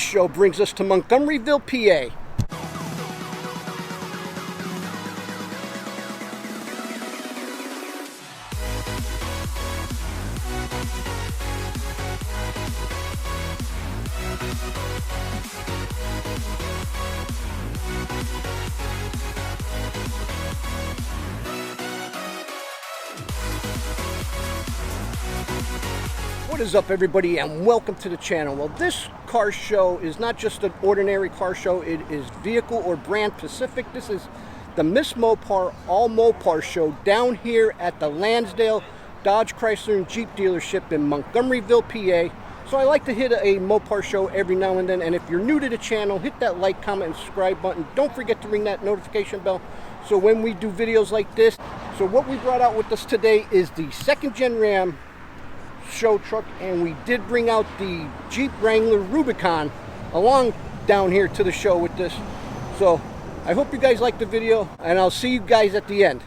show brings us to Montgomeryville, PA. What is up, everybody, and welcome to the channel. Well, this car show is not just an ordinary car show, it is vehicle or brand specific. This is the Miss Mopar All Mopar show down here at the Lansdale Dodge Chrysler and Jeep dealership in Montgomeryville, PA. So I like to hit a Mopar show every now and then, and if you're new to the channel, hit that like, comment, and subscribe button. Don't forget to ring that notification bell so when we do videos like this. So what we brought out with us today is the 2nd Gen Ram show truck, and we did bring out the Jeep Wrangler Rubicon along down here to the show with this. So I hope you guys like the video, and I'll see you guys at the end.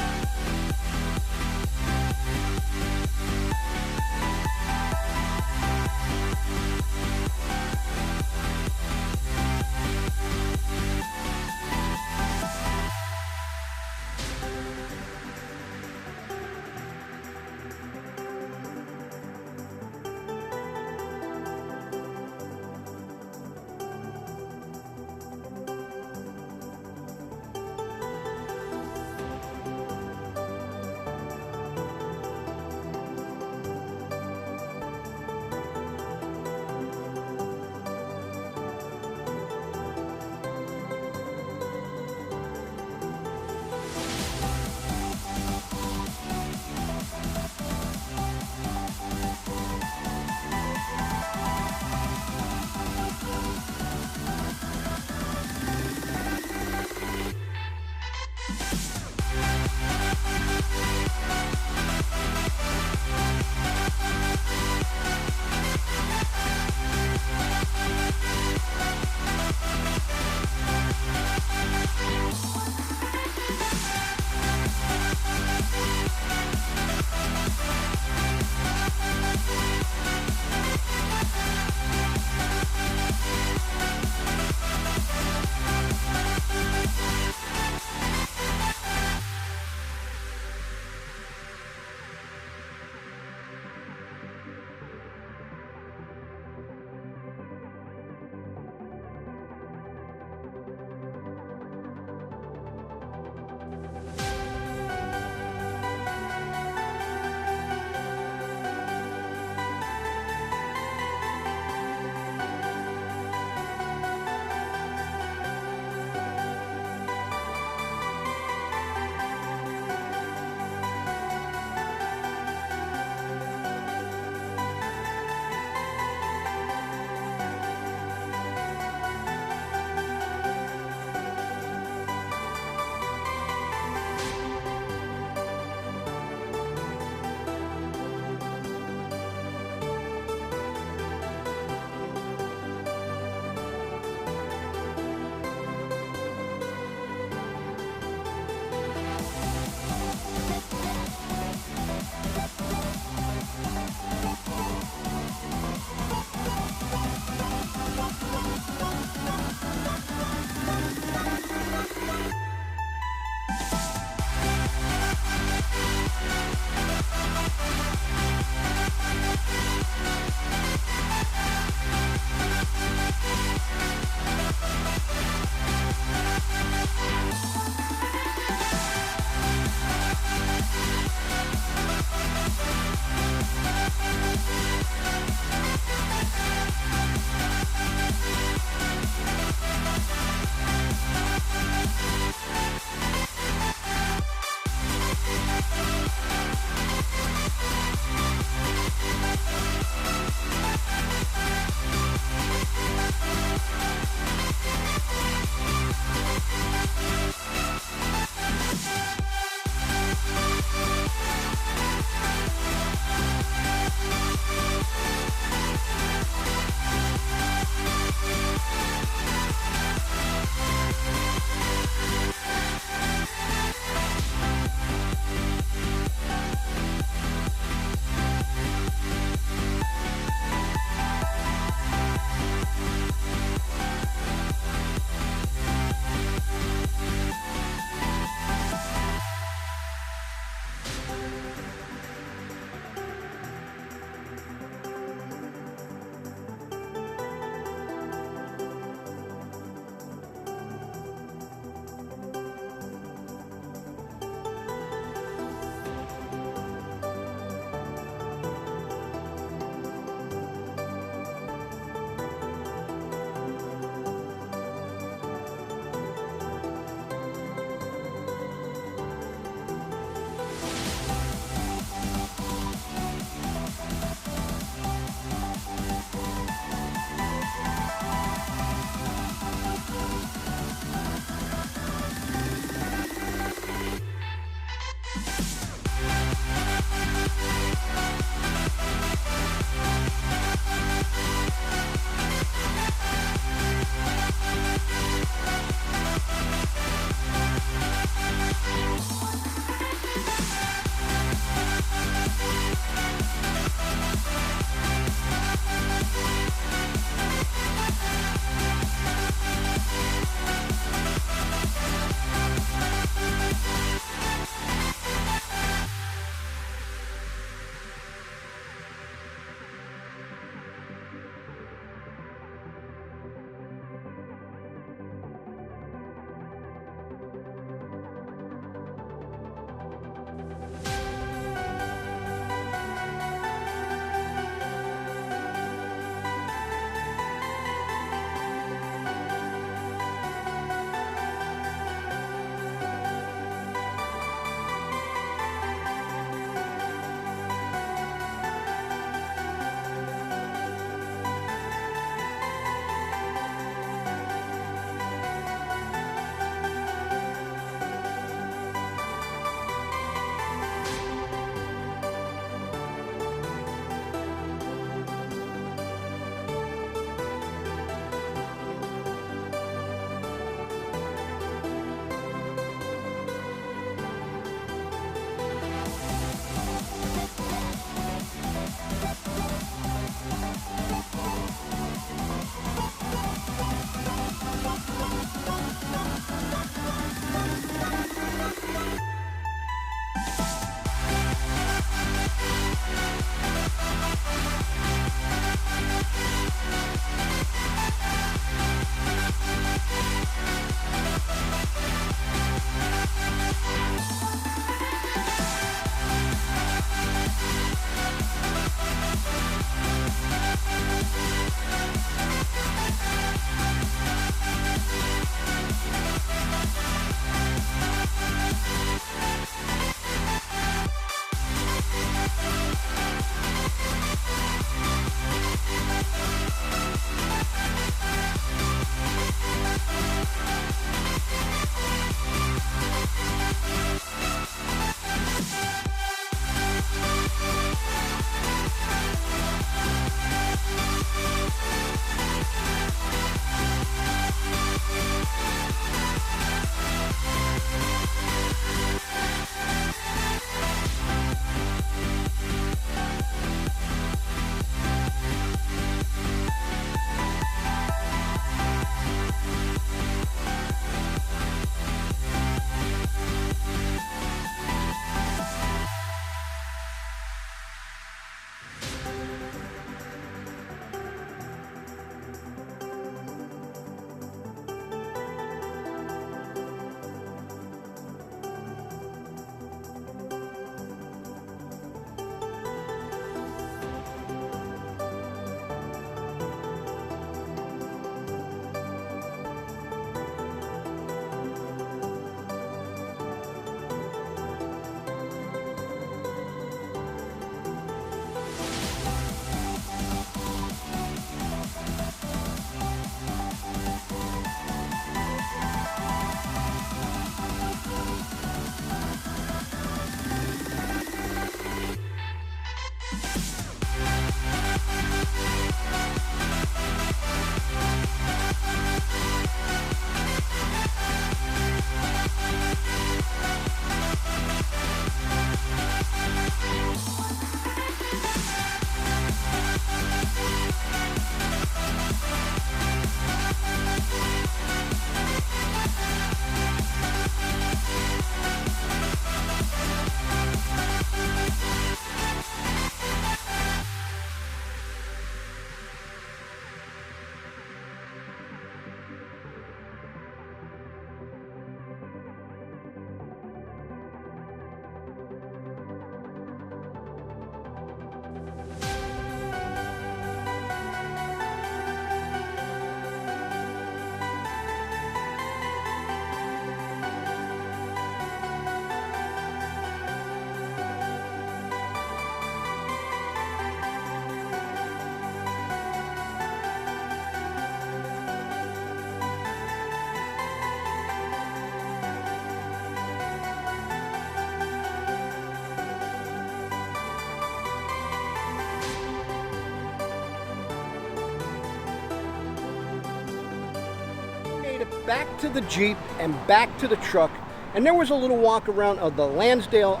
it back to the Jeep and back to the truck, and there was a little walk around of the Lansdale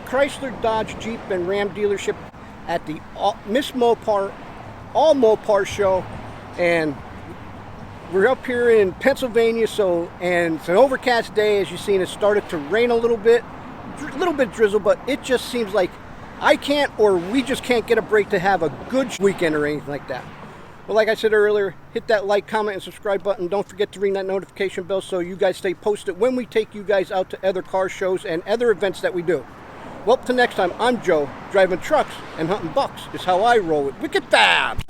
Chrysler, Dodge, Jeep, and Ram dealership at the Miss Mopar, All Mopar show, and we're up here in Pennsylvania, and it's an overcast day. As you've seen, it started to rain a little bit drizzle, but it just seems like I can't, or we just can't get a break to have a good weekend or anything like that. Well, like I said earlier, hit that like, comment, and subscribe button. Don't forget to ring that notification bell so you guys stay posted when we take you guys out to other car shows and other events that we do. Well, till next time, I'm Joe. Driving trucks and hunting bucks is how I roll it. Wicked Fabz!